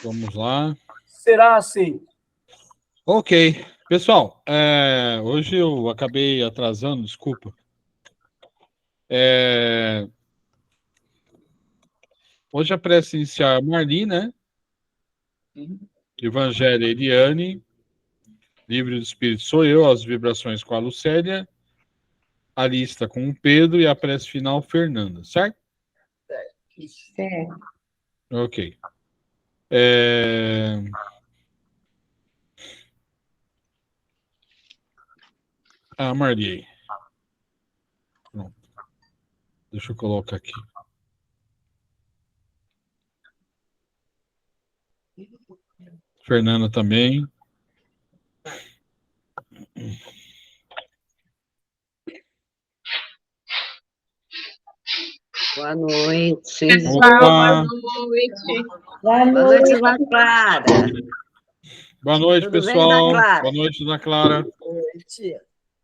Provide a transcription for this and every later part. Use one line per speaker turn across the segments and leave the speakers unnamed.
Vamos lá.
Será aceito.
Ok. Pessoal, hoje eu acabei atrasando, desculpa. Hoje a prece inicial é Marli, né? Evangelho Eliane. Livre do Espírito sou eu, as vibrações com a Lucélia. A lista com o Pedro e a prece final Fernanda, certo?
Certo.
Ok. Marli. Pronto. Deixa eu colocar aqui. Fernanda também.
Boa noite.
Pessoal,
Opa.
boa noite.
Boa
Boa noite,
noite.
Ana Clara.
Boa noite,
Tudo bem,
pessoal.
Ana Clara?
Boa noite, Ana Clara.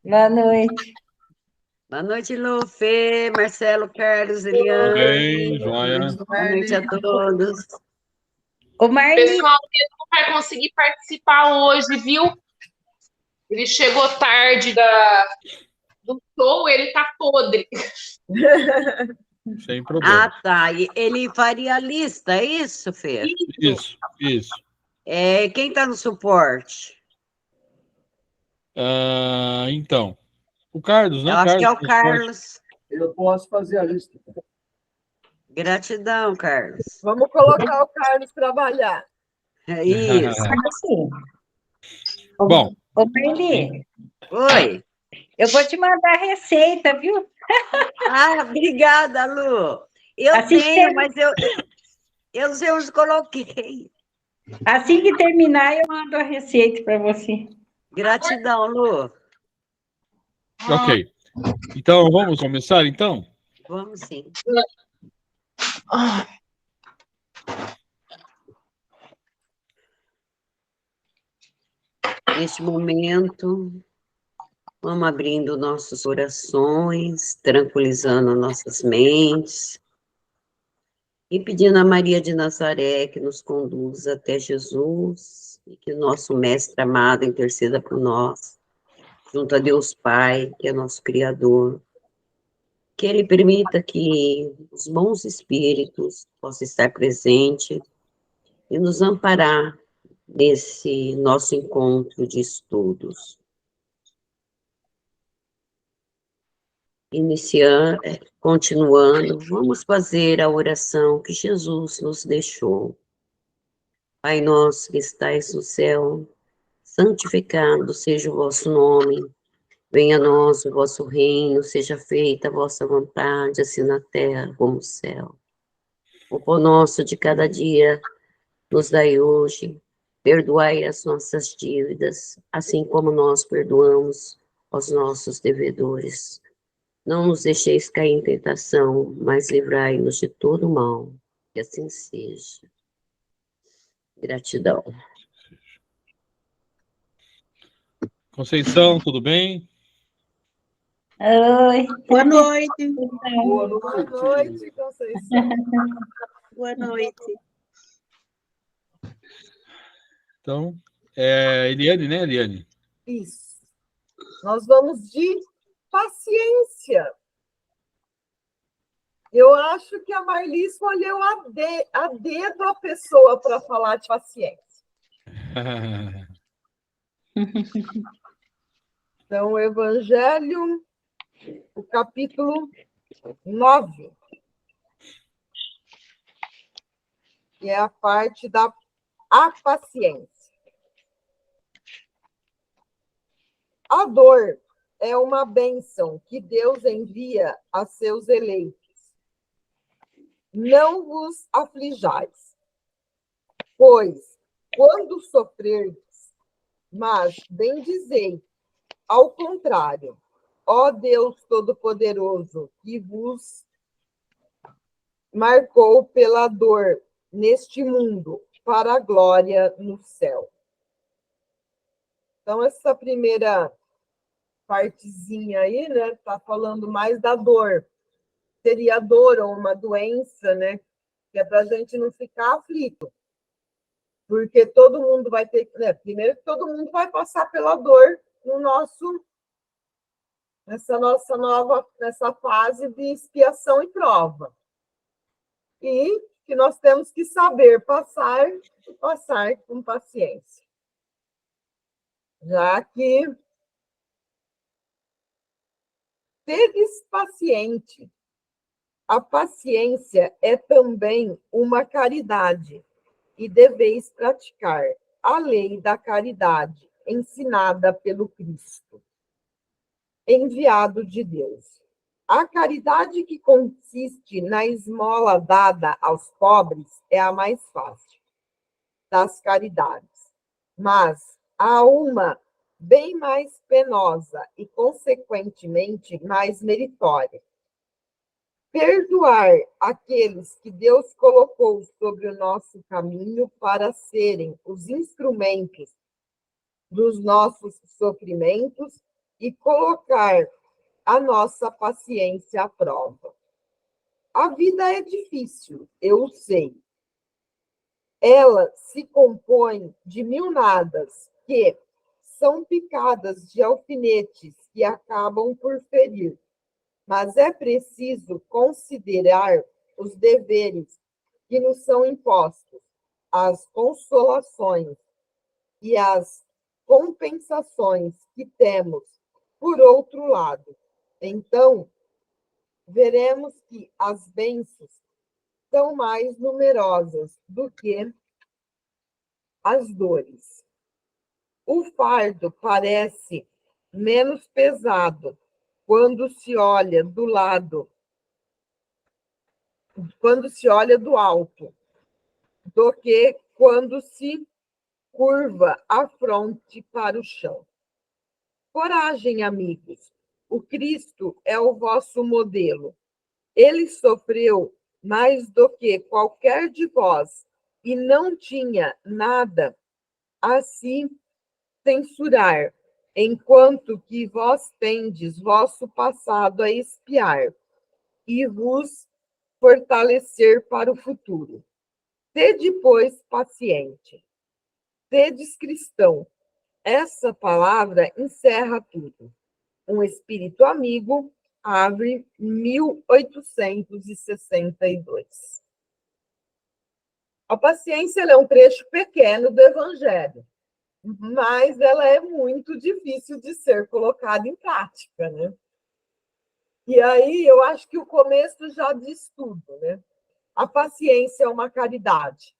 Boa noite.
Boa noite, Lu, Fê, Marcelo, Carlos,
Tudo
Eliane.
bem, joia.
Boa noite a todos.
Ô, Marli,
Pessoal, ele não vai conseguir participar hoje, viu? Ele chegou tarde do show, ele tá podre.
Sem problema.
Ah, tá. E ele faria a lista, é isso, Fê?
Isso.
Quem está no suporte?
Então, o Carlos, né?
Eu acho que é o
Carlos,
Carlos.
Eu posso fazer a lista.
Gratidão, Carlos.
Vamos colocar o Carlos trabalhar.
É isso.
assim.
Bom.
Ô, Marli,
Oi.
eu vou te mandar a receita, viu?
Ah, obrigada, Lu. Eu
Assim
tenho,
que
mas eu coloquei.
Assim que terminar, eu mando a receita para você.
Gratidão, Lu.
Ok. Então, vamos começar, então?
Vamos sim. Neste momento, vamos abrindo nossos corações, tranquilizando nossas mentes e pedindo a Maria de Nazaré que nos conduza até Jesus e que o nosso Mestre amado interceda por nós, junto a Deus Pai, que é nosso Criador. Que Ele permita que os bons espíritos possam estar presentes e nos amparar nesse nosso encontro de estudos. Continuando, vamos fazer a oração que Jesus nos deixou. Pai nosso que estais no céu, santificado seja o vosso nome. Venha a nós o vosso reino, seja feita a vossa vontade, assim na terra como no céu. O pão nosso de cada dia nos dai hoje, perdoai as nossas dívidas, assim como nós perdoamos aos nossos devedores. Não nos deixeis cair em tentação, mas livrai-nos de todo mal. Que assim seja. Gratidão.
Conceição, tudo bem?
Oi.
Boa noite.
Boa noite, Conceição.
Boa noite.
Então, Eliane, né, Eliane?
Isso. Nós vamos de paciência. Eu acho que a Marli escolheu a dedo a pessoa para falar de paciência. Então, o Evangelho, o capítulo 9, que é a parte da paciência. A dor é uma bênção que Deus envia a seus eleitos. Não vos aflijais, pois, quando sofrerdes, mas bendizei, ao contrário, ó Deus Todo-Poderoso, que vos marcou pela dor neste mundo, para a glória no céu. Então, essa primeira partezinha aí, né, tá falando mais da dor. Seria a dor ou uma doença, né, que é para a gente não ficar aflito. Porque todo mundo vai ter, né? Primeiro que todo mundo vai passar pela dor nessa fase de expiação e prova. E que nós temos que saber passar com paciência. Já que seres paciente, a paciência é também uma caridade e deveis praticar a lei da caridade ensinada pelo Cristo, enviado de Deus. A caridade que consiste na esmola dada aos pobres é a mais fácil das caridades, mas há uma bem mais penosa e, consequentemente, mais meritória. Perdoar aqueles que Deus colocou sobre o nosso caminho para serem os instrumentos dos nossos sofrimentos e colocar a nossa paciência à prova. A vida é difícil, eu sei. Ela se compõe de mil nadas que são picadas de alfinetes que acabam por ferir. Mas é preciso considerar os deveres que nos são impostos, as consolações e as compensações que temos por outro lado. Então, veremos que as bênçãos são mais numerosas do que as dores. O fardo parece menos pesado quando se olha do alto, do que quando se curva a fronte para o chão. Coragem, amigos. O Cristo é o vosso modelo. Ele sofreu mais do que qualquer de vós e não tinha nada a se censurar, enquanto que vós tendes vosso passado a espiar e vos fortalecer para o futuro. Sede, pois, paciente. Sedes cristão. Essa palavra encerra tudo. Um espírito amigo, abre 1862. A paciência é um trecho pequeno do Evangelho, mas ela é muito difícil de ser colocada em prática, né? E aí eu acho que o começo já diz tudo, né? A paciência é uma caridade.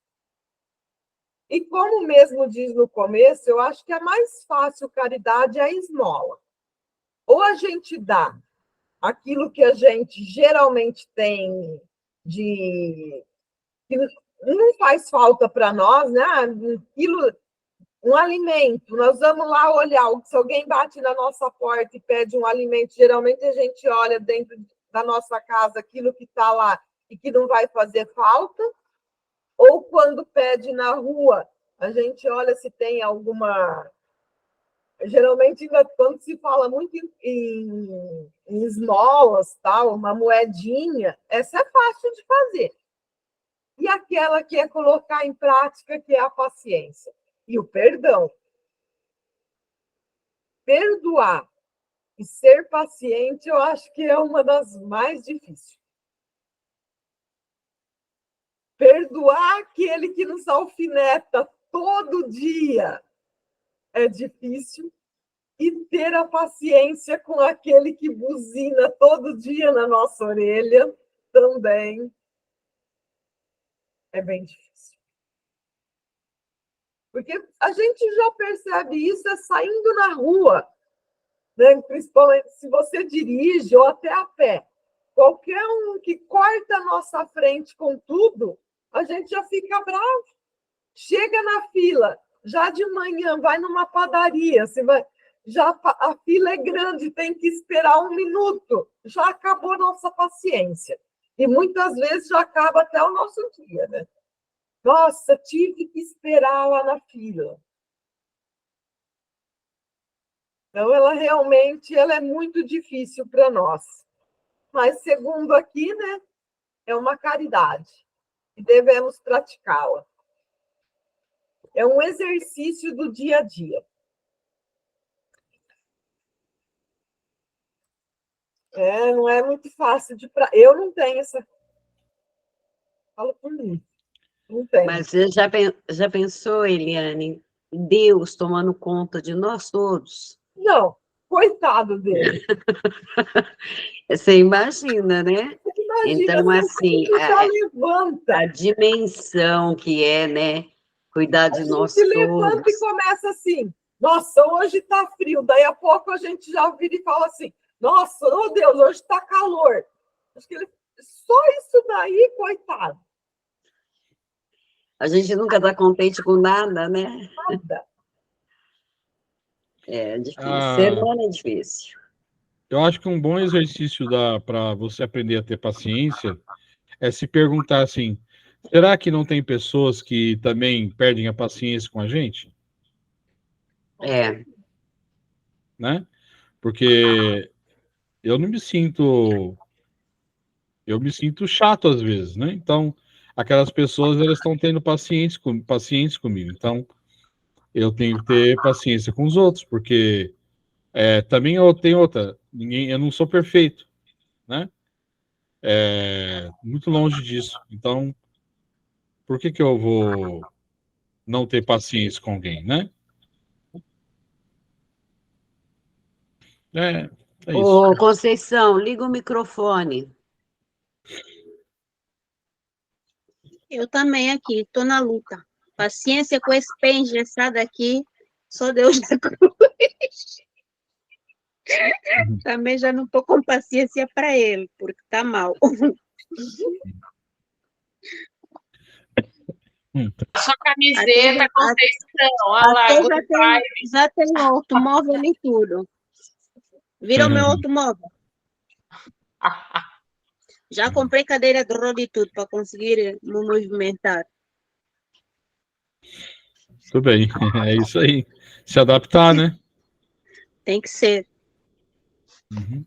E como mesmo diz no começo, eu acho que a mais fácil caridade é a esmola. Ou a gente dá aquilo que a gente geralmente tem que não faz falta para nós, né? Um alimento, nós vamos lá olhar, se alguém bate na nossa porta e pede um alimento, geralmente a gente olha dentro da nossa casa aquilo que está lá e que não vai fazer falta, ou quando pede na rua, a gente olha se tem alguma... Geralmente, quando se fala muito em esmolas, tal, uma moedinha, essa é fácil de fazer. E aquela que é colocar em prática, que é a paciência. E o perdão. Perdoar e ser paciente, eu acho que é uma das mais difíceis. Perdoar aquele que nos alfineta todo dia é difícil. E ter a paciência com aquele que buzina todo dia na nossa orelha também é bem difícil. Porque a gente já percebe isso saindo na rua, né? Principalmente se você dirige ou até a pé. Qualquer um que corta a nossa frente com tudo, a gente já fica bravo. Chega na fila, já de manhã, vai numa padaria, você vai... Já a fila é grande, tem que esperar 1 minuto. Já acabou a nossa paciência. E muitas vezes já acaba até o nosso dia, né? Nossa, tive que esperar lá na fila. Então, ela é muito difícil para nós. Mas, segundo aqui, né, é uma caridade. E devemos praticá-la. É um exercício do dia a dia. Não é muito fácil de... Eu não tenho essa... Falo por mim. Não tenho.
Mas você já pensou, Eliane, Deus tomando conta de nós todos?
Não, coitado dele.
Você imagina, né?
Imagina,
Então, assim,
já levanta.
a dimensão que é, né? Cuidar de nós
Se levanta
todos.
e começa assim, nossa, hoje está frio. Daí a pouco a gente já vira e fala assim, nossa, oh Deus, hoje está calor. Acho que só isso daí, coitado.
A gente nunca está contente com nada, né?
Nada.
É difícil. Ser humano é difícil.
Eu acho que um bom exercício para você aprender a ter paciência é se perguntar assim, será que não tem pessoas que também perdem a paciência com a gente?
É.
Né? Porque eu não me sinto... Eu me sinto chato às vezes, né? Então, aquelas pessoas, elas estão tendo paciência comigo. Então, eu tenho que ter paciência com os outros, porque também eu tenho outra. Eu não sou perfeito, né? Muito longe disso. Então, por que eu vou não ter paciência com alguém, né? É isso.
Ô, Conceição, liga o microfone.
Eu também aqui, estou na luta. Paciência com esse pé engessado aqui, só Deus da cruz. Também já não estou com paciência para ele, porque está mal.
A sua camiseta, Conceição, olha lá,
Até
good vibes.
já tem automóvel e tudo. Viram meu automóvel? Já comprei cadeira de roda e tudo para conseguir me movimentar.
Tudo bem, é isso aí. Se adaptar, né?
Tem que ser.
Uhum.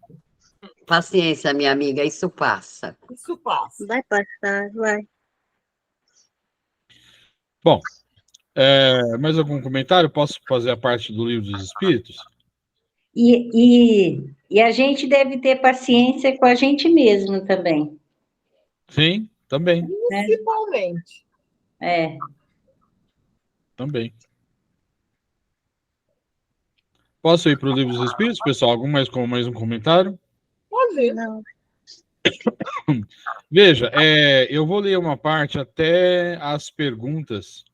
Paciência, minha amiga, isso passa.
Isso passa.
Vai passar, vai.
Bom, mais algum comentário? Posso fazer a parte do Livro dos Espíritos?
E a gente deve ter paciência com a gente mesmo também.
Sim, também.
Principalmente.
Também. Posso ir para o Livro dos Espíritos, pessoal? Mais um comentário?
Pode ir.
Não.
Veja, eu vou ler uma parte até as perguntas.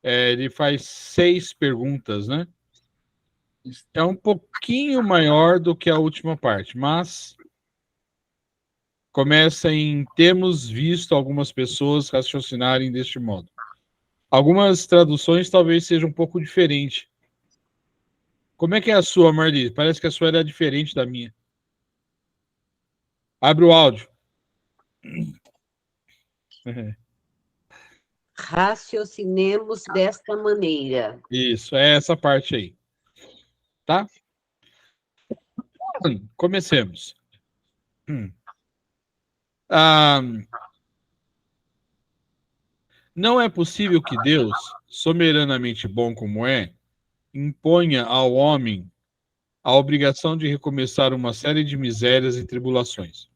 Ele faz 6 perguntas, né? É um pouquinho maior do que a última parte, mas começa em temos visto algumas pessoas raciocinarem deste modo. Algumas traduções talvez sejam um pouco diferentes. Como é que é a sua, Marli? Parece que a sua era diferente da minha. Abre o áudio.
Raciocinemos desta maneira.
Isso, é essa parte aí. Tá? Comecemos. Não é possível que Deus, soberanamente bom como é, imponha ao homem a obrigação de recomeçar uma série de misérias e tribulações.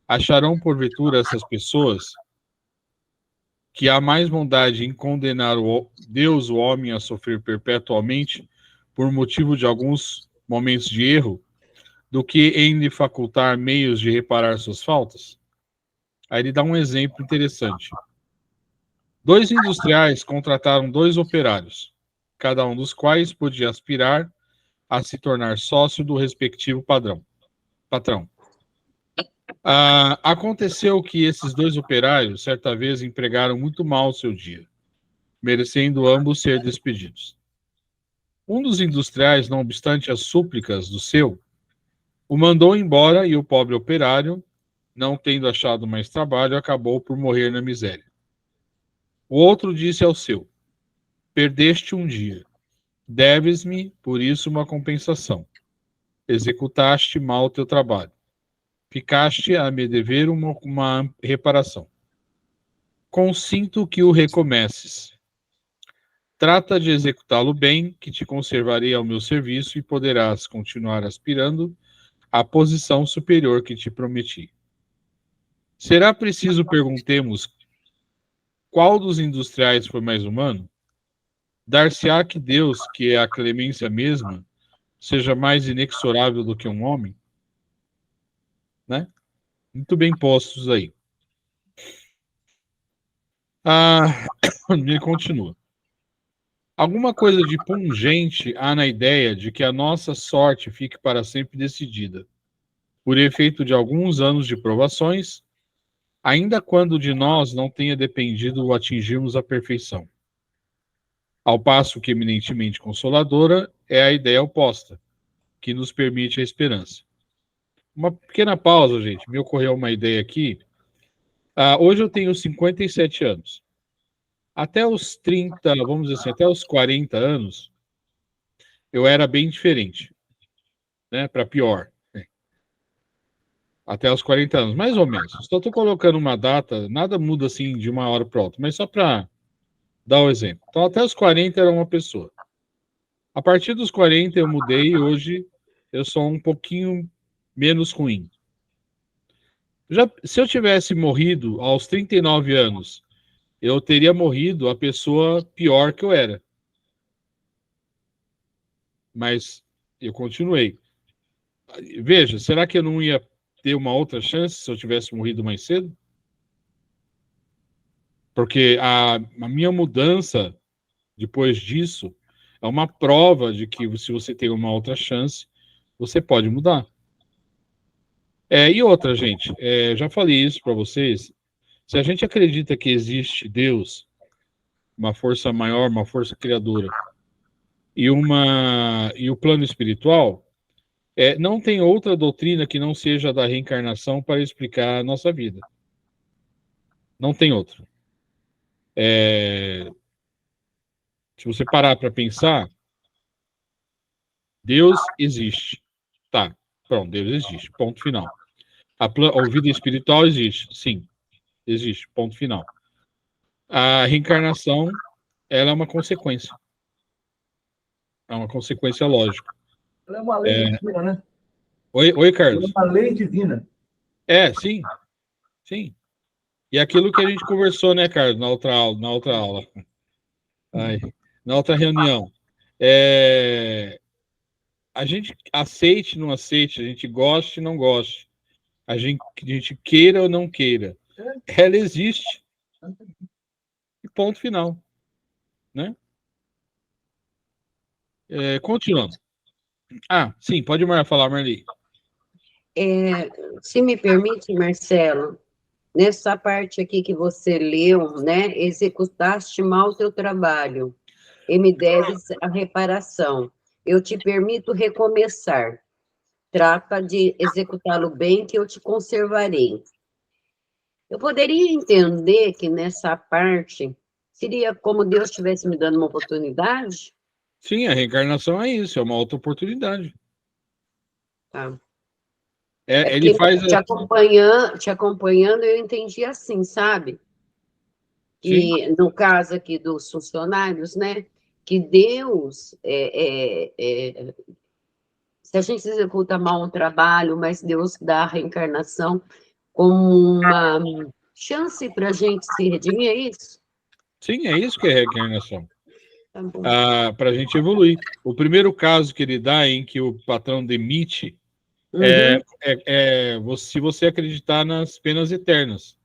Acharão, porventura, essas pessoas que há mais bondade em condenar Deus, o homem, a sofrer perpetuamente por motivo de alguns momentos de erro, do que em lhe facultar meios de reparar suas faltas? Aí ele dá um exemplo interessante. 2 industriais contrataram 2 operários, cada um dos quais podia aspirar a se tornar sócio do respectivo patrão. Aconteceu que esses 2 operários, certa vez, empregaram muito mal o seu dia, merecendo ambos ser despedidos. Um dos industriais, não obstante as súplicas do seu, o mandou embora e o pobre operário, não tendo achado mais trabalho, acabou por morrer na miséria. O outro disse ao seu: perdeste um dia. Deves-me, por isso, uma compensação. Executaste mal o teu trabalho. Ficaste a me dever uma reparação. Consinto que o recomeces. Trata de executá-lo bem, que te conservarei ao meu serviço e poderás continuar aspirando à posição superior que te prometi. Será preciso perguntemos qual dos industriais foi mais humano? Dar-se-á que Deus, que é a clemência mesma, seja mais inexorável do que um homem? Né? Muito bem postos aí. Ele continua. Alguma coisa de pungente há na ideia de que a nossa sorte fique para sempre decidida, por efeito de alguns anos de provações, ainda quando de nós não tenha dependido o atingirmos a perfeição. Ao passo que eminentemente consoladora é a ideia oposta, que nos permite a esperança. Uma pequena pausa, gente. Me ocorreu uma ideia aqui. Hoje eu tenho 57 anos. Até os 30, vamos dizer assim, até os 40 anos, eu era bem diferente, né? Para pior. Até os 40 anos, mais ou menos. Só estou colocando uma data, nada muda assim de uma hora para outra, mas só para dar o exemplo. Então, até os 40 era uma pessoa. A partir dos 40 eu mudei e hoje eu sou um pouquinho menos ruim. Se eu tivesse morrido aos 39 anos, eu teria morrido a pessoa pior que eu era. Mas eu continuei. Veja, será que eu não ia ter uma outra chance se eu tivesse morrido mais cedo? Porque a minha mudança depois disso é uma prova de que se você tem uma outra chance, você pode mudar. E outra, gente, já falei isso para vocês. Se a gente acredita que existe Deus, uma força maior, uma força criadora, e o plano espiritual, não tem outra doutrina que não seja da reencarnação para explicar a nossa vida. Não tem outra. Se você parar para pensar, Deus existe. Tá, pronto, Deus existe. Ponto final. A vida espiritual existe. Sim, existe. Ponto final. A reencarnação, ela é uma consequência. É uma consequência lógica.
Ela é uma lei divina, né?
Oi, Carlos.
Ela é uma lei divina.
Sim. Sim. E aquilo que a gente conversou, né, Carlos, na outra aula. Na outra reunião. A gente aceite, não aceite, a gente goste, não goste, a gente queira ou não queira, ela existe. E ponto final. Né? Continuando. Sim, pode falar, Marli.
Se me permite, Marcelo, nessa parte aqui que você leu, né? Executaste mal o teu trabalho e me deves a reparação. Eu te permito recomeçar. Trata de executá-lo bem, que eu te conservarei. Eu poderia entender que nessa parte seria como Deus estivesse me dando uma oportunidade?
Sim, a reencarnação é isso, é uma outra oportunidade.
Tá.
Ele faz
te acompanhando, eu entendi assim, sabe? E no caso aqui dos funcionários, né? Que Deus, se a gente executa mal um trabalho, mas Deus dá a reencarnação como uma chance para a gente se redimir, é isso?
Sim, é isso que é reencarnação.
Tá bom.
Para a gente evoluir. O primeiro caso que ele dá em que o patrão demite se você acreditar nas penas eternas.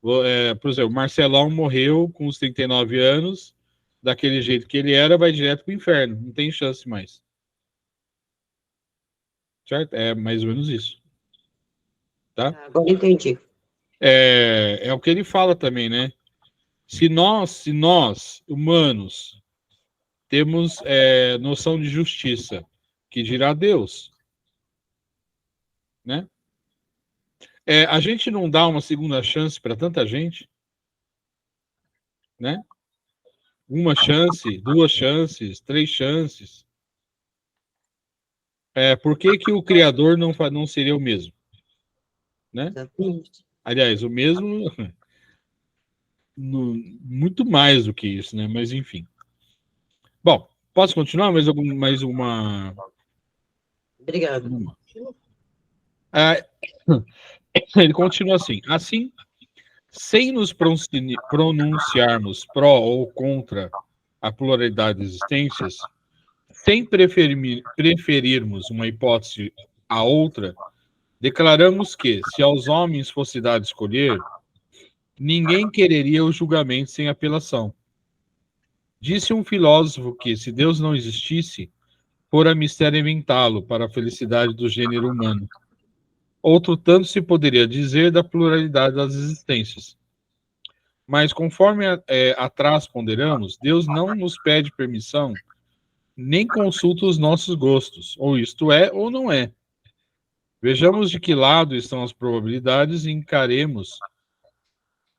Por exemplo, o Marcelão morreu com os 39 anos, daquele jeito que ele era, vai direto para o inferno. Não tem chance mais. Certo? É mais ou menos isso. Tá?
Agora entendi.
É o que ele fala também, né? Se nós humanos, temos noção de justiça, que dirá Deus, né? A gente não dá uma segunda chance para tanta gente, né? Uma chance, 2 chances, 3 chances. Por que o Criador não seria o mesmo? Né?
Exatamente.
Aliás, o mesmo muito mais do que isso, né? Mas enfim. Bom, posso continuar? Mais uma.
Obrigado.
Ele continua assim. Assim, sem nos pronunciarmos pró ou contra a pluralidade de existências, sem preferirmos uma hipótese à outra, declaramos que, se aos homens fosse dado escolher, ninguém quereria o julgamento sem apelação. Disse um filósofo que, se Deus não existisse, fora mistério inventá-lo para a felicidade do gênero humano. Outro tanto se poderia dizer da pluralidade das existências. Mas, conforme atrás ponderamos, Deus não nos pede permissão, nem consulta os nossos gostos, ou isto é ou não é. Vejamos de que lado estão as probabilidades e encaremos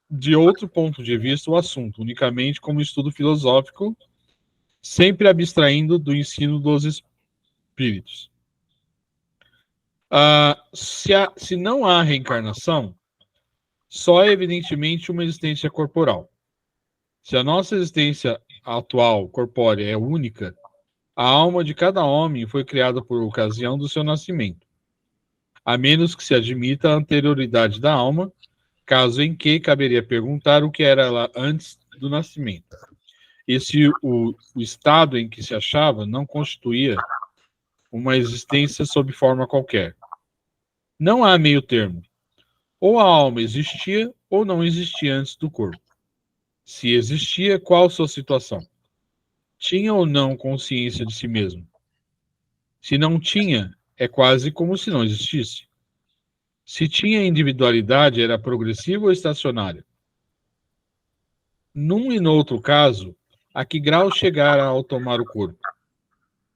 de outro ponto de vista o assunto, unicamente como estudo filosófico, sempre abstraindo do ensino dos espíritos. Se não há reencarnação, só é evidentemente uma existência corporal. Se a nossa existência atual, corpórea, é única, a alma de cada homem foi criada por ocasião do seu nascimento, a menos que se admita a anterioridade da alma, caso em que caberia perguntar o que era ela antes do nascimento, e se o estado em que se achava não constituía uma existência sob forma qualquer. Não há meio termo. Ou a alma existia ou não existia antes do corpo. Se existia, qual sua situação? Tinha ou não consciência de si mesmo? Se não tinha, é quase como se não existisse. Se tinha individualidade, era progressiva ou estacionária? Num e no outro caso, a que grau chegara ao tomar o corpo?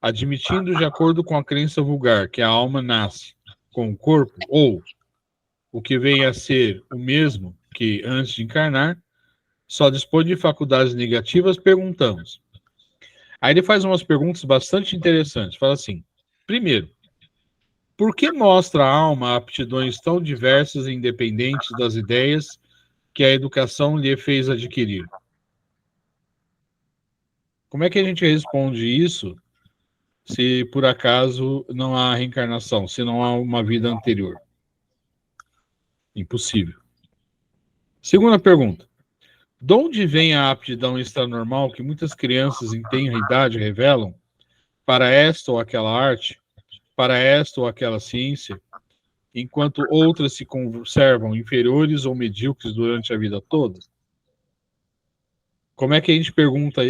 Admitindo, de acordo com a crença vulgar, que a alma nasce com o corpo, ou, o que vem a ser o mesmo que antes de encarnar, só dispõe de faculdades negativas, perguntamos. Aí ele faz umas perguntas bastante interessantes. Fala assim, primeiro, por que mostra a alma aptidões tão diversas e independentes das ideias que a educação lhe fez adquirir? Como é que a gente responde isso se por acaso não há reencarnação, se não há uma vida anterior? Impossível. Segunda pergunta. De onde vem a aptidão extranormal que muitas crianças em tenra idade revelam para esta ou aquela arte, para esta ou aquela ciência, enquanto outras se conservam inferiores ou medíocres durante a vida toda? Como é que a gente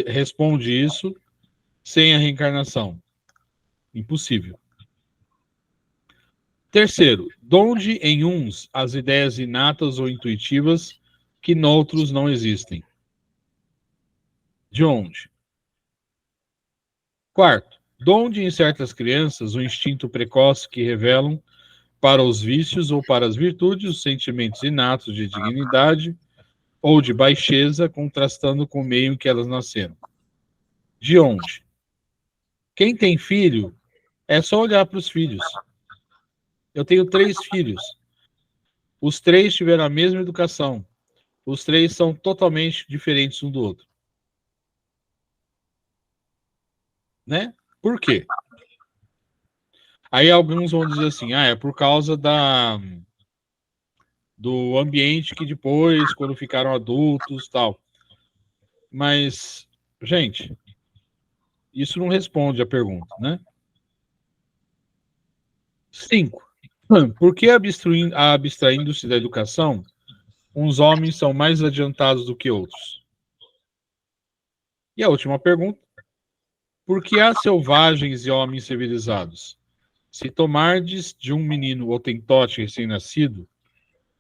responde isso sem a reencarnação? Impossível. Terceiro, donde em uns as ideias inatas ou intuitivas que noutros não existem? De onde? Quarto, donde em certas crianças o instinto precoce que revelam para os vícios ou para as virtudes os sentimentos inatos de dignidade ou de baixeza, contrastando com o meio em que elas nasceram? De onde? Quem tem filho, é só olhar para os filhos. Eu tenho 3 filhos. Os 3 tiveram a mesma educação. Os 3 são totalmente diferentes um do outro. Né? Por quê? Aí alguns vão dizer assim, é por causa do ambiente que depois, quando ficaram adultos, tal. Mas, gente, isso não responde a pergunta, né? 5. Por que, abstraindo-se da educação, uns homens são mais adiantados do que outros? E a última pergunta. Por que há selvagens e homens civilizados? Se tomardes de um menino outentote recém-nascido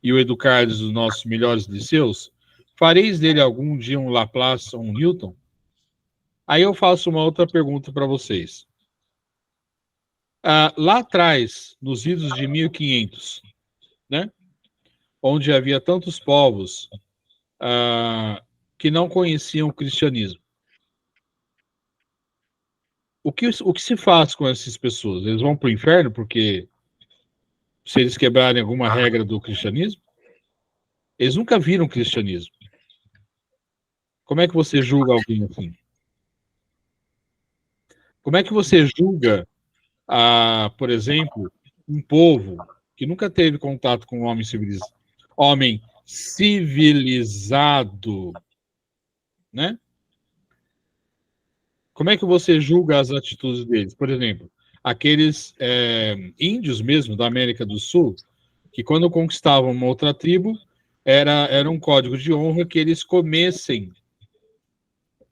e o educardes dos nossos melhores liceus, fareis dele algum dia um Laplace ou um Newton? Aí eu faço uma outra pergunta para vocês. Lá atrás, nos idos de 1500, né, onde havia tantos povos que não conheciam o cristianismo, o que se faz com essas pessoas? Eles vão para o inferno porque se eles quebrarem alguma regra do cristianismo? Eles nunca viram cristianismo. Como é que você julga alguém assim? Como é que você julga, por exemplo, um povo que nunca teve contato com um homem civilizado, né? Como é que você julga as atitudes deles? Por exemplo, aqueles índios mesmo da América do Sul, que quando conquistavam uma outra tribo, era um código de honra que eles comessem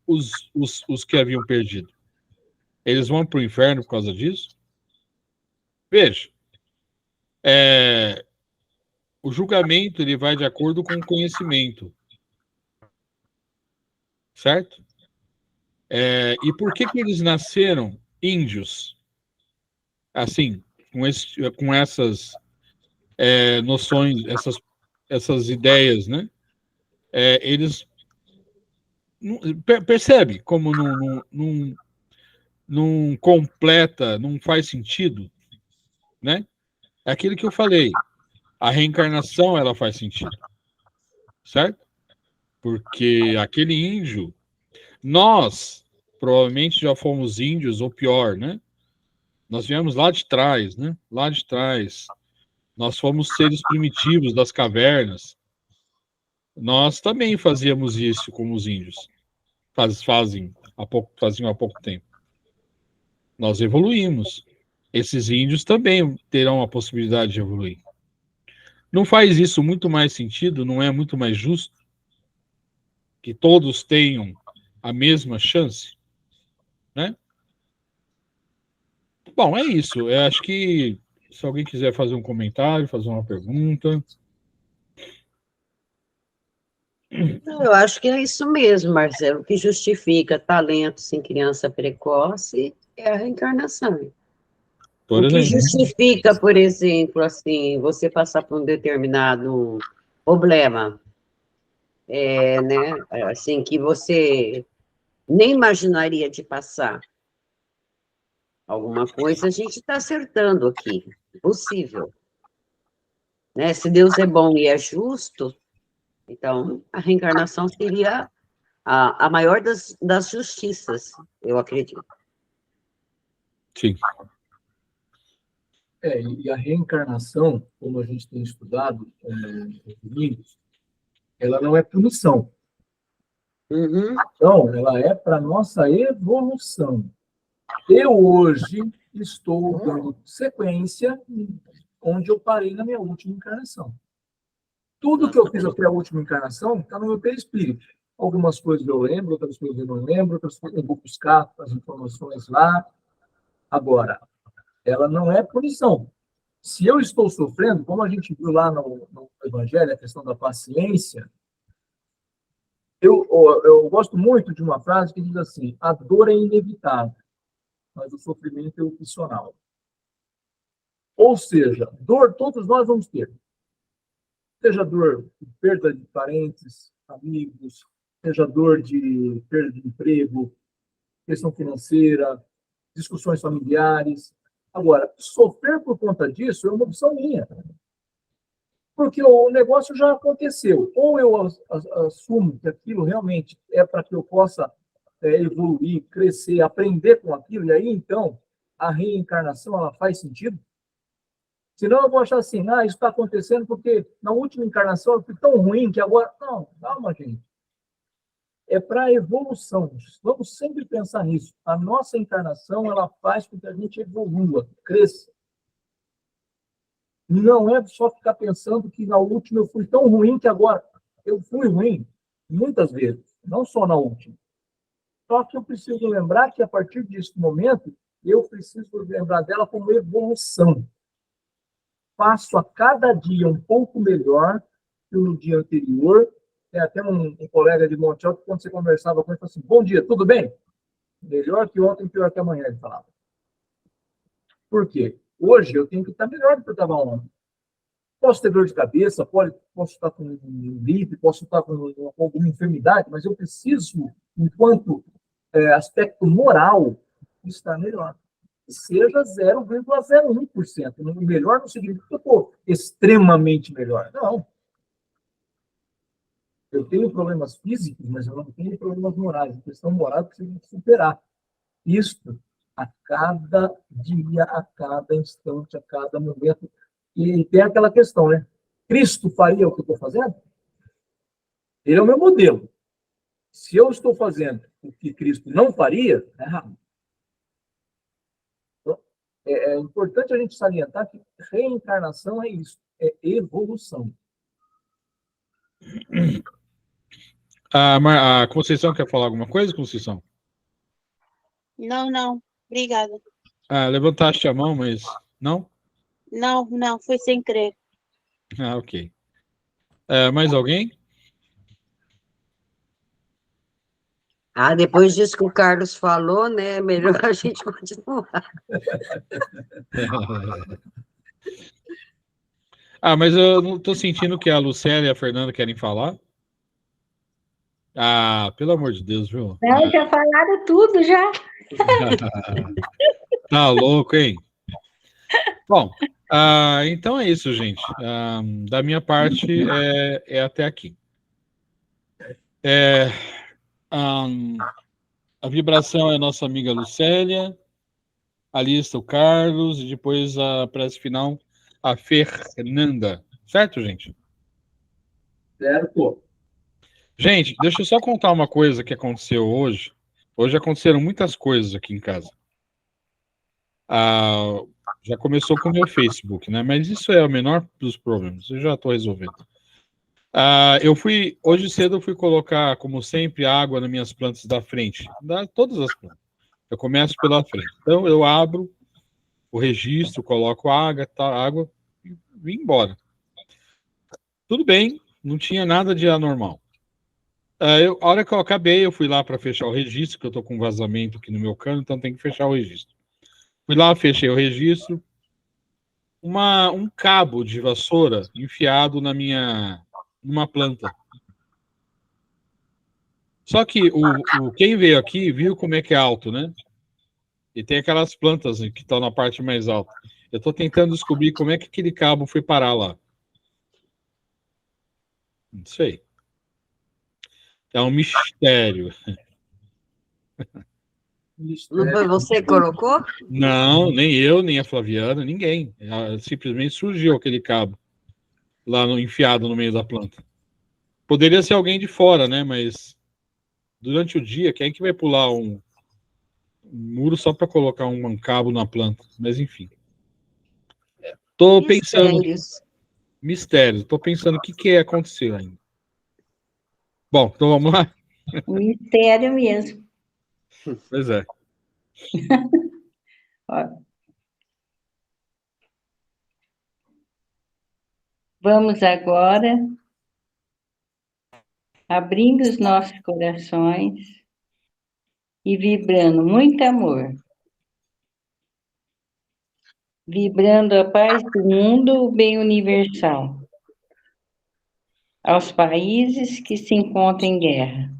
os que haviam perdido. Eles vão para o inferno por causa disso? Veja, o julgamento ele vai de acordo com o conhecimento, certo? E por que eles nasceram índios? Assim, com essas noções, essas ideias, né? Eles percebe como não completa, não faz sentido, né? É aquilo que eu falei. A reencarnação ela faz sentido, certo? Porque aquele índio, nós provavelmente já fomos índios ou pior, né? Nós viemos lá de trás, né? Lá de trás. Nós fomos seres primitivos das cavernas. Nós também fazíamos isso como os índios. Faziam há pouco tempo. Nós evoluímos. Esses índios também terão a possibilidade de evoluir. Não faz isso muito mais sentido? Não é muito mais justo que todos tenham a mesma chance? Né? Bom, é isso. Eu acho que se alguém quiser fazer um comentário, fazer uma pergunta.
Eu acho que é isso mesmo, Marcelo. O que justifica talentos em criança precoce é a reencarnação.
Por
O que
exemplo.
justifica, por exemplo, assim, você passar por um determinado problema, né, assim, que você nem imaginaria de passar. Alguma coisa a gente está acertando aqui, possível. Né? Se Deus é bom e é justo, então a reencarnação seria a maior das justiças, eu acredito.
Sim.
E a reencarnação, como a gente tem estudado nos livros, ela não é punição.
Uhum.
Então, ela é para nossa evolução. Eu hoje estou dando sequência onde eu parei na minha última encarnação. Tudo que eu fiz até a última encarnação está no meu perispírito. Algumas coisas eu lembro, outras coisas eu não lembro, outras coisas eu vou buscar as informações lá. Agora, ela não é punição. Se eu estou sofrendo, como a gente viu lá no Evangelho, a questão da paciência, eu gosto muito de uma frase que diz assim: a dor é inevitável, mas o sofrimento é opcional. Ou seja, dor todos nós vamos ter. Seja dor de perda de parentes, amigos, seja dor de perda de emprego, questão financeira, discussões familiares. Agora, sofrer por conta disso é uma opção minha. Porque o negócio já aconteceu. Ou eu assumo que aquilo realmente é para que eu possa evoluir, crescer, aprender com aquilo, e aí, então, a reencarnação ela faz sentido. Senão eu vou achar assim, isso está acontecendo porque na última encarnação eu fui tão ruim que agora... Não, calma, gente. É para a evolução. Vamos sempre pensar nisso. A nossa encarnação, ela faz com que a gente evolua, cresça. Não é só ficar pensando que na última eu fui tão ruim que agora... Eu fui ruim muitas vezes, não só na última. Só que eu preciso lembrar que a partir desse momento, eu preciso lembrar dela como evolução. Faço a cada dia um pouco melhor que no dia anterior. Tem até um colega de Monte Alto, quando você conversava com ele, falou assim: bom dia, tudo bem? Melhor que ontem, pior que amanhã, ele falava. Por quê? Hoje eu tenho que estar melhor do que eu estava ontem. Posso ter dor de cabeça, posso estar com gripe, posso estar com alguma enfermidade, mas eu preciso, enquanto aspecto moral, estar melhor. Seja 0,01%. Melhor não significa que eu estou extremamente melhor. Não. Eu tenho problemas físicos, mas eu não tenho problemas morais. A questão moral eu preciso superar. Isto a cada dia, a cada instante, a cada momento. E tem aquela questão, né? Cristo faria o que eu estou fazendo? Ele é o meu modelo. Se eu estou fazendo o que Cristo não faria, é errado. Então, é importante a gente salientar que reencarnação é isso, é evolução.
A Conceição quer falar alguma coisa, Conceição?
Não, não. Obrigada.
Levantaste a mão, mas não?
Não, não, foi sem querer.
Ok. Mais alguém?
Depois disso que o Carlos falou, né? Melhor a gente continuar.
Mas eu não estou sentindo que a Lucélia e a Fernanda querem falar. Pelo amor de Deus, viu?
Não, já falaram tudo, já.
Tá louco, hein? Bom, então é isso, gente. Da minha parte, é até aqui. A vibração é a nossa amiga Lucélia, a lista o Carlos, e depois a prece final, a Fernanda. Certo, gente?
Certo.
Gente, deixa eu só contar uma coisa que aconteceu hoje. Hoje aconteceram muitas coisas aqui em casa. Já começou com o meu Facebook, né? Mas isso é o menor dos problemas. Eu já estou resolvendo. Hoje cedo eu fui colocar, como sempre, água nas minhas plantas da frente. Todas as plantas. Eu começo pela frente. Então eu abro o registro, coloco água e vim embora. Tudo bem, não tinha nada de anormal. A hora que eu acabei, eu fui lá para fechar o registro, que eu estou com vazamento aqui no meu cano, então tem que fechar o registro. Fui lá, fechei o registro. Um cabo de vassoura enfiado numa planta. Só que quem veio aqui viu como é que é alto, né? E tem aquelas plantas que estão na parte mais alta. Eu estou tentando descobrir como é que aquele cabo foi parar lá. Não sei. É um mistério.
Não foi você que colocou?
Não, nem eu, nem a Flaviana, ninguém. Simplesmente surgiu aquele cabo lá enfiado no meio da planta. Poderia ser alguém de fora, né? Mas durante o dia, quem é que vai pular um muro só para colocar um cabo na planta? Mas enfim. Tô pensando. Mistério. Tô pensando o que ia acontecer ainda. Bom, então vamos lá?
Mistério mesmo.
Pois é.
Vamos agora abrindo os nossos corações e vibrando muito amor. Vibrando a paz do mundo, o bem universal. Aos países que se encontram em guerra.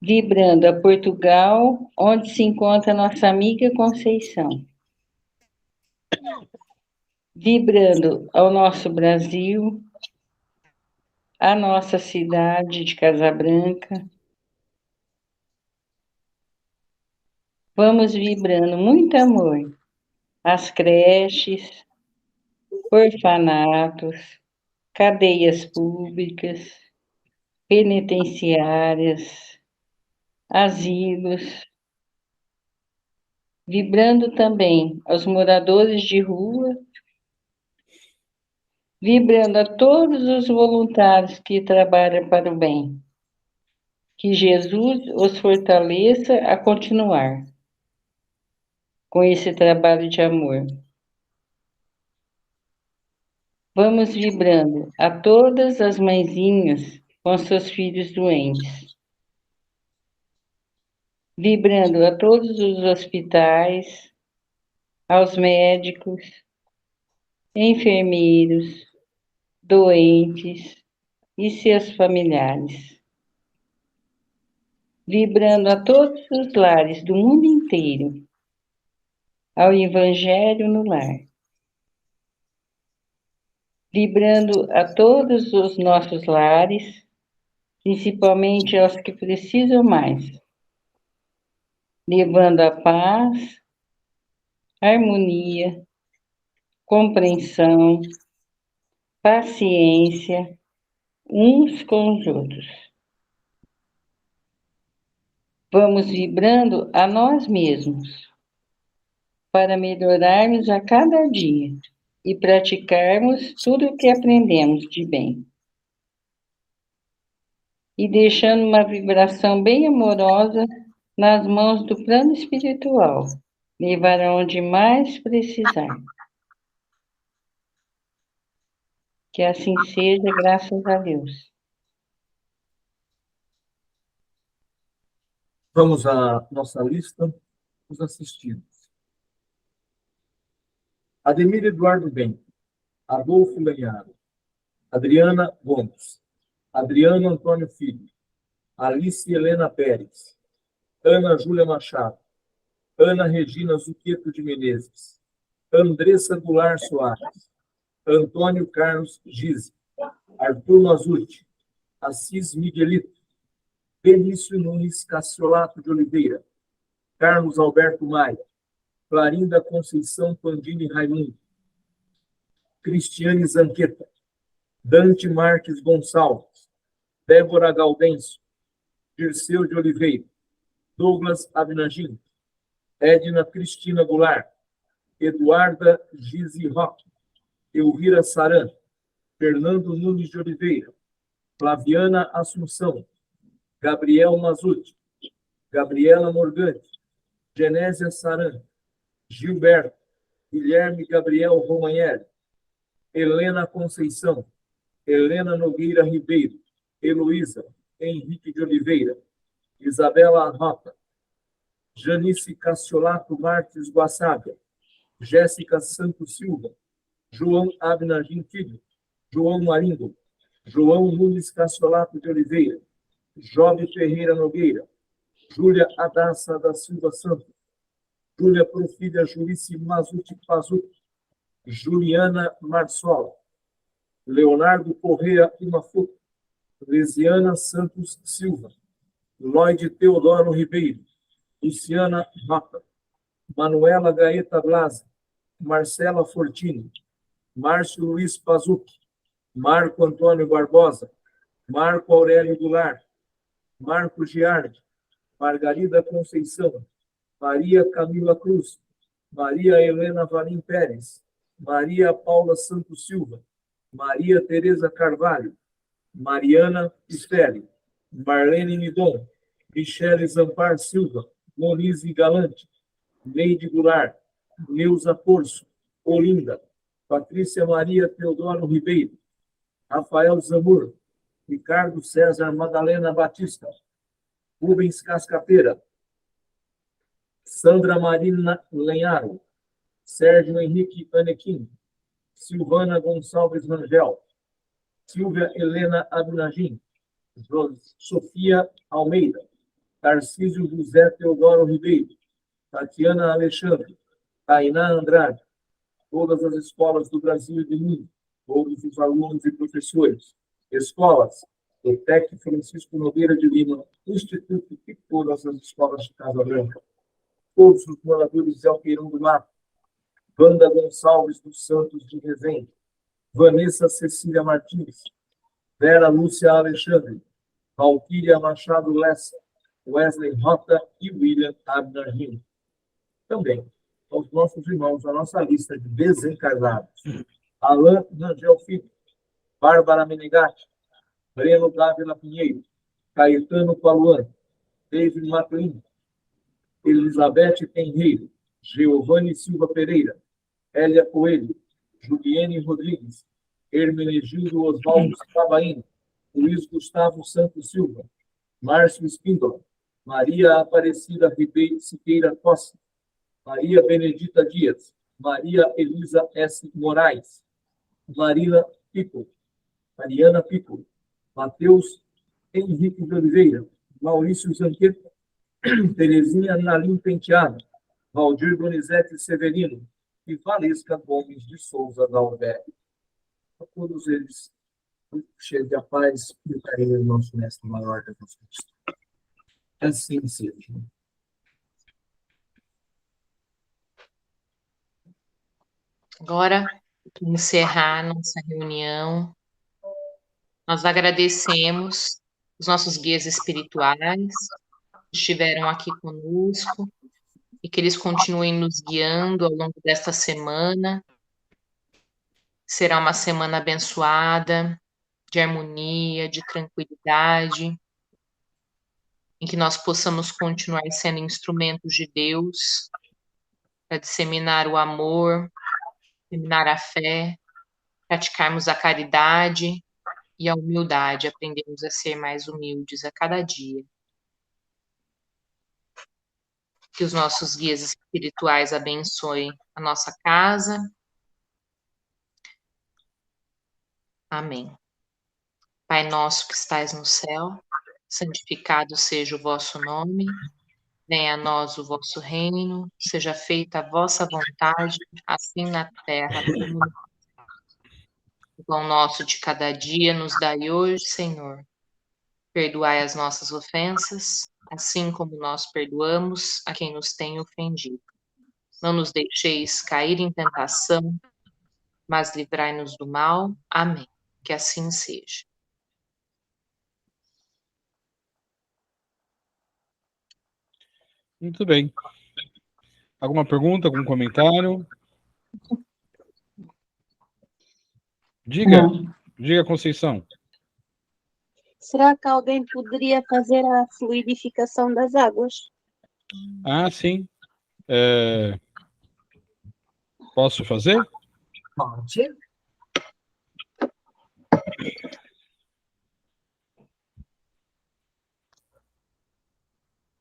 Vibrando a Portugal, onde se encontra nossa amiga Conceição. Vibrando ao nosso Brasil, a nossa cidade de Casabranca. Vamos vibrando muito amor às creches, orfanatos, cadeias públicas, penitenciárias, asilos, vibrando também aos moradores de rua, vibrando a todos os voluntários que trabalham para o bem. Que Jesus os fortaleça a continuar com esse trabalho de amor. Vamos vibrando a todas as mãezinhas com seus filhos doentes. Vibrando a todos os hospitais, aos médicos, enfermeiros, doentes e seus familiares. Vibrando a todos os lares do mundo inteiro, ao Evangelho no lar. vibrando a todos os nossos lares, principalmente aos que precisam mais, levando a paz, harmonia, compreensão, paciência uns com os outros. Vamos vibrando a nós mesmos para melhorarmos a cada dia e praticarmos tudo o que aprendemos de bem. E deixando uma vibração bem amorosa nas mãos do plano espiritual, levar aonde mais precisar. Que assim seja, graças a Deus.
Vamos à nossa lista dos assistidos. Ademir Eduardo Bento, Adolfo Lenharo, Adriana Gomes, Adriano Antônio Filho, Alice Helena Pérez, Ana Júlia Machado, Ana Regina Zuqueto de Menezes, Andressa Goulart Soares, Antônio Carlos Gize, Arthur Mazuti, Assis Miguelito, Benício Nunes Cassiolato de Oliveira, Carlos Alberto Maia, Clarinda Conceição Pandini Raimundo, Cristiane Zanqueta, Dante Marques Gonçalves, Débora Gaudêncio, Dirceu de Oliveira, Douglas Abnagim, Edna Cristina Goulart, Eduarda Gizi Roque, Elvira Saran, Fernando Nunes de Oliveira, Flaviana Assunção, Gabriel Mazuti, Gabriela Morgante, Genésia Saran, Gilberto, Guilherme Gabriel Romagnelli, Helena Conceição, Helena Nogueira Ribeiro, Heloísa Henrique de Oliveira, Isabela Rota, Janice Cassiolato Marques Guaçábia, Jéssica Santos Silva, João Abnagim Filho, João Maringo, João Nunes Cassiolato de Oliveira, Jobe Ferreira Nogueira, Júlia Adassa da Silva Santos, Júlia Profília Jurici Mazuti Pazuti, Juliana Marsola, Leonardo Correia Imafuto, Lesiana Santos Silva, Lloyd Teodoro Ribeiro, Luciana Rota, Manuela Gaeta Blasi, Marcela Fortini, Márcio Luiz Pazucchi, Marco Antônio Barbosa, Marco Aurélio Goulart, Marco Giardi, Margarida Conceição, Maria Camila Cruz, Maria Helena Valim Pérez, Maria Paula Santos Silva, Maria Tereza Carvalho, Mariana Pistelli, Marlene Midon, Michele Zampar Silva, Monize Galante, Neide Goulart, Neuza Porço, Olinda, Patrícia Maria Teodoro Ribeiro, Rafael Zamur, Ricardo César Madalena Batista, Rubens Cascateira, Sandra Marina Lenharo, Sérgio Henrique Anequim, Silvana Gonçalves Rangel, Silvia Helena Abnagim, Sofia Almeida, Tarcísio José Teodoro Ribeiro, Tatiana Alexandre, Tainá Andrade, todas as escolas do Brasil e do mundo, todos os alunos e professores, escolas, ETEC Francisco Nogueira de Lima, Instituto e todas as escolas de Casa Branca, todos os moradores de Alqueirão do Mato, Wanda Gonçalves dos Santos de Resende, Vanessa Cecília Martins, Vera Lúcia Alexandre, Valquíria Machado Lessa, Wesley Rota e William Abnagim. Também, aos nossos irmãos, a nossa lista de desencarnados. Alain Rangel Filho, Bárbara Menegatti, Breno Dávila Pinheiro, Caetano Paluan, David Maclin, Elizabeth Tenreiro, Giovanni Silva Pereira, Hélia Coelho, Juliene Rodrigues, Hermenegildo Oswaldo Sabaíno, Luiz Gustavo Santos Silva, Márcio Espíndola, Maria Aparecida Ribeiro Siqueira Costa, Maria Benedita Dias, Maria Elisa S. Moraes, Mariana Pico, Matheus Henrique de Oliveira, Maurício Zanqueta, Terezinha Nalim Penteado, Valdir Donizete Severino e Valesca Gomes de Souza Dalberg. A todos eles, cheio de paz, explicarei o nosso mestre maior da nossa história. Assim seja.
Agora, para encerrar nossa reunião, nós agradecemos os nossos guias espirituais que estiveram aqui conosco e que eles continuem nos guiando ao longo desta semana. Será uma semana abençoada, de harmonia, de tranquilidade, em que nós possamos continuar sendo instrumentos de Deus para disseminar o amor, disseminar a fé, praticarmos a caridade e a humildade, aprendemos a ser mais humildes a cada dia. Que os nossos guias espirituais abençoem a nossa casa. Amém. Pai nosso que estais no céu, santificado seja o vosso nome. Venha a nós o vosso reino, seja feita a vossa vontade, assim na terra como no céu. O pão nosso de cada dia nos dai hoje, Senhor. Perdoai as nossas ofensas, assim como nós perdoamos a quem nos tem ofendido. Não nos deixeis cair em tentação, mas livrai-nos do mal. Amém. Que assim seja.
Muito bem. Alguma pergunta, algum comentário? Diga,
Não.
diga, Conceição.
Será que alguém poderia fazer a fluidificação das águas?
Ah, sim. Posso fazer?
Pode.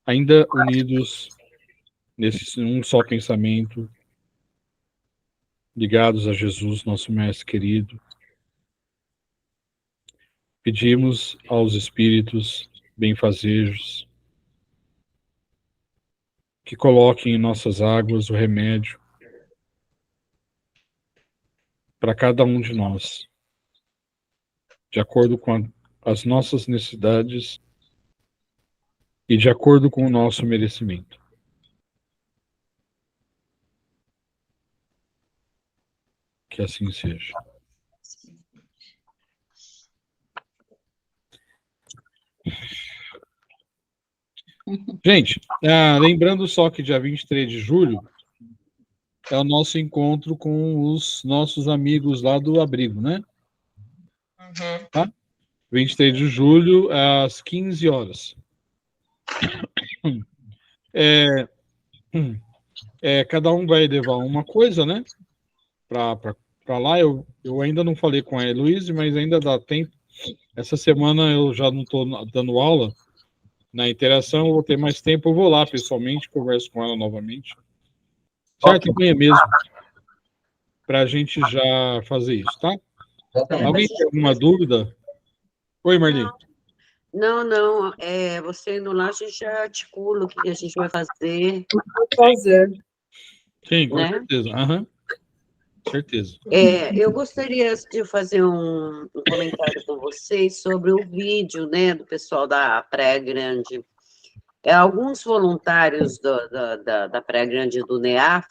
Ainda unidos nesse um só pensamento, ligados a Jesus, nosso Mestre querido, pedimos aos Espíritos benfazejos que coloquem em nossas águas o remédio para cada um de nós, de acordo com as nossas necessidades e de acordo com o nosso merecimento. Que assim seja. Gente, lembrando só que dia 23 de julho é o nosso encontro com os nossos amigos lá do abrigo, né?
Uhum.
Tá? 23 de julho, às 15 horas. Cada um vai levar uma coisa, né? Para lá. Eu ainda não falei com a Heloísa, mas ainda dá tempo. Essa semana eu já não estou dando aula na interação, eu vou ter mais tempo, eu vou lá pessoalmente, converso com ela novamente. Certo? Amanhã mesmo. Para a gente já fazer isso, tá? Alguém tem alguma dúvida? Oi, Marli.
Não, você indo lá, a gente já articula o que a gente vai fazer.
Fazer.
Sim, com
né?
certeza. Aham. Certeza.
Eu gostaria de fazer um comentário com vocês sobre o vídeo, né, do pessoal da Praia Grande. Alguns voluntários da Praia Grande do NEAF,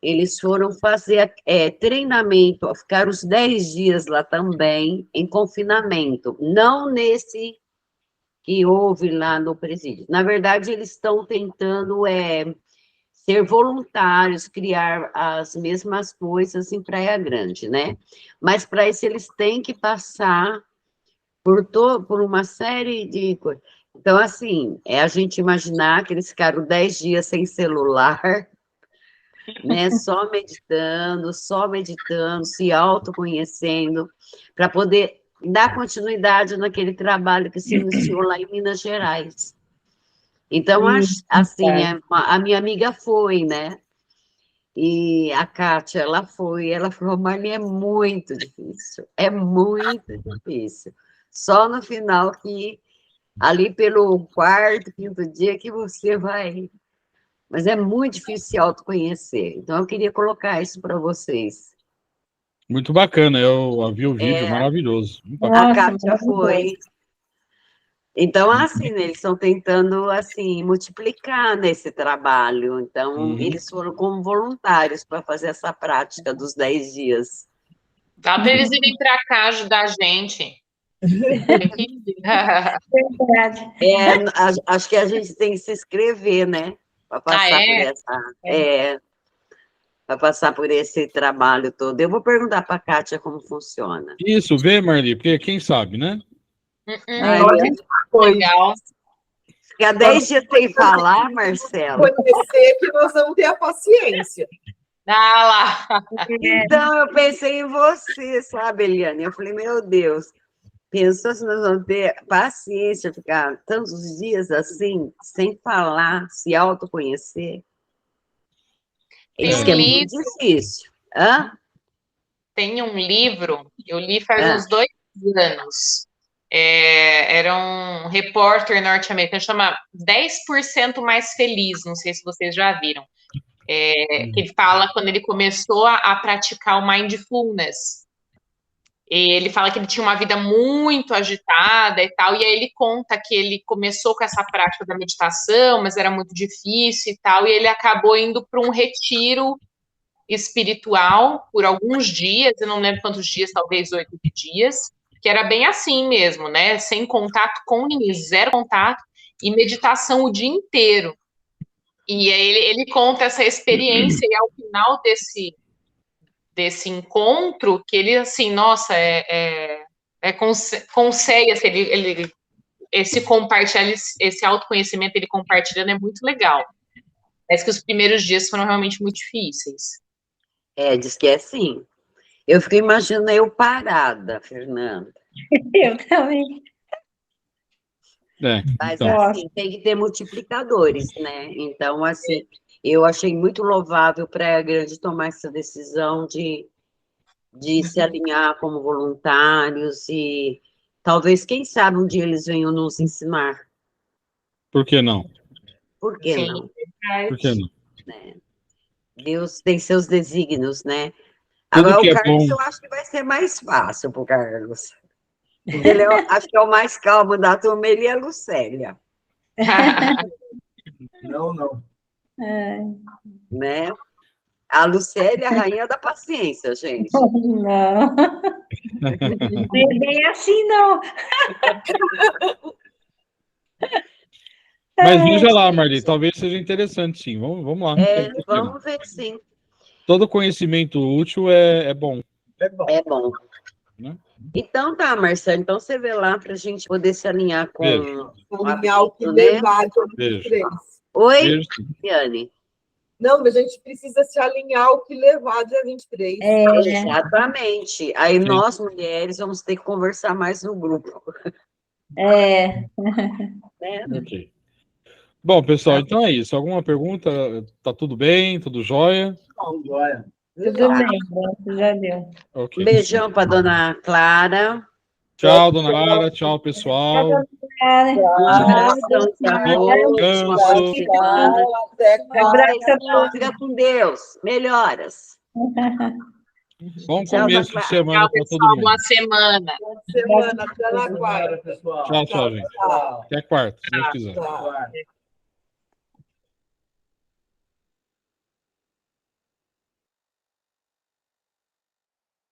eles foram fazer treinamento, ficaram os 10 dias lá também, em confinamento, não nesse que houve lá no presídio. Na verdade, eles estão tentando ser voluntários, criar as mesmas coisas em Praia Grande, né? Mas para isso eles têm que passar por uma série de coisas. Então, assim, a gente imaginar que eles ficaram 10 dias sem celular, né? Só meditando, se autoconhecendo, para poder dar continuidade naquele trabalho que se iniciou lá em Minas Gerais. Então, assim, a minha amiga foi, né? E a Kátia, ela falou, Marli, é muito difícil. Só no final ali pelo quarto, quinto dia, que você vai... Mas é muito difícil se autoconhecer. Então, eu queria colocar isso para vocês.
Muito bacana, eu vi o vídeo, maravilhoso. Muito bacana.
A
Nossa,
Kátia foi. Então, assim, né, eles estão tentando, assim, multiplicar nesse trabalho. Então, eles foram como voluntários para fazer essa prática dos 10 dias.
Dá para eles irem para cá ajudar a gente.
verdade.
Acho que a gente tem que se inscrever, né? Para passar por essa. Para passar por esse trabalho todo. Eu vou perguntar para a Kátia como funciona.
Isso, vê, Marli, porque quem sabe, né?
Ai,
Legal.
ficar 10 dias sem falar, Marcelo.
Conhecer que nós vamos ter a paciência.
Ah lá.
Então, eu pensei em você, sabe, Eliane? Eu falei, meu Deus, pensou se nós vamos ter paciência, ficar tantos dias assim, sem falar, se autoconhecer? Isso que é muito difícil. Hã?
Tem um livro, eu li faz uns 2 anos. Era um repórter norte-americano, chama 10% Mais Feliz, não sei se vocês já viram. Que ele fala quando ele começou a praticar o mindfulness. Ele fala que ele tinha uma vida muito agitada e tal, e aí ele conta que ele começou com essa prática da meditação, mas era muito difícil e tal, e ele acabou indo para um retiro espiritual por alguns dias, eu não lembro quantos dias, talvez 8 dias, que era bem assim mesmo, né? Sem contato com ninguém, zero contato, e meditação o dia inteiro. E aí ele conta essa experiência, e ao final desse encontro, que ele, assim, nossa, consegue, assim, esse compartilhar, esse autoconhecimento, ele compartilhando é muito legal. Parece que os primeiros dias foram realmente muito difíceis.
Diz que é assim. Eu fico imaginando eu parada, Fernanda.
Eu também.
Mas,
Então.
assim, tem que ter multiplicadores, né? Então, assim, eu achei muito louvável para a Grande tomar essa decisão de se alinhar como voluntários e talvez, quem sabe, um dia eles venham nos ensinar.
Por que não?
Por que
Sim,
não?
Por que não?
Né? Deus tem seus desígnios, né?
Tudo
Agora,
que
o
é
Carlos,
bom.
eu acho que vai ser mais fácil para o Carlos. Ele acho que é o mais calmo da turma, ele e a Lucélia.
Não.
Né? A Lucélia é a rainha da paciência, gente.
Não. Não é bem assim, não.
Mas veja lá, Marli, talvez seja interessante, sim. Vamos lá.
Vamos ver, sim.
Todo conhecimento útil é bom.
É bom.
Né?
Então tá, Marcelo. Então você vê lá para a gente poder se alinhar com
Alinhar o que
né?
levar de
Beijo.
23.
Oi,
Beijo.
Diane.
Não, mas a gente precisa se alinhar ao que levar dia 23.
Exatamente. Aí
Sim.
nós, mulheres, vamos ter que conversar mais no grupo.
É.
Né?
Ok. Bom, pessoal, então é isso. Alguma pergunta? Tá tudo bem? Tudo jóia?
Joia.
Tudo bem, graças a Deus.
Ok.
Um beijão para dona Clara.
Tchau, dona Lara. Tchau, pessoal.
Um abração para todos.
Descanso.
Uma boa semana.
Até
Abraço a todos.
Fica com Deus. Melhoras.
Bom
Tchau,
começo
dona
de
Clara.
semana para todo
Pessoal,
mundo.
boa semana.
semana, até na quarta.
Pessoal.
Tchau, gente.
Tchau.
Até quarta, se Deus quiser.
Tchau.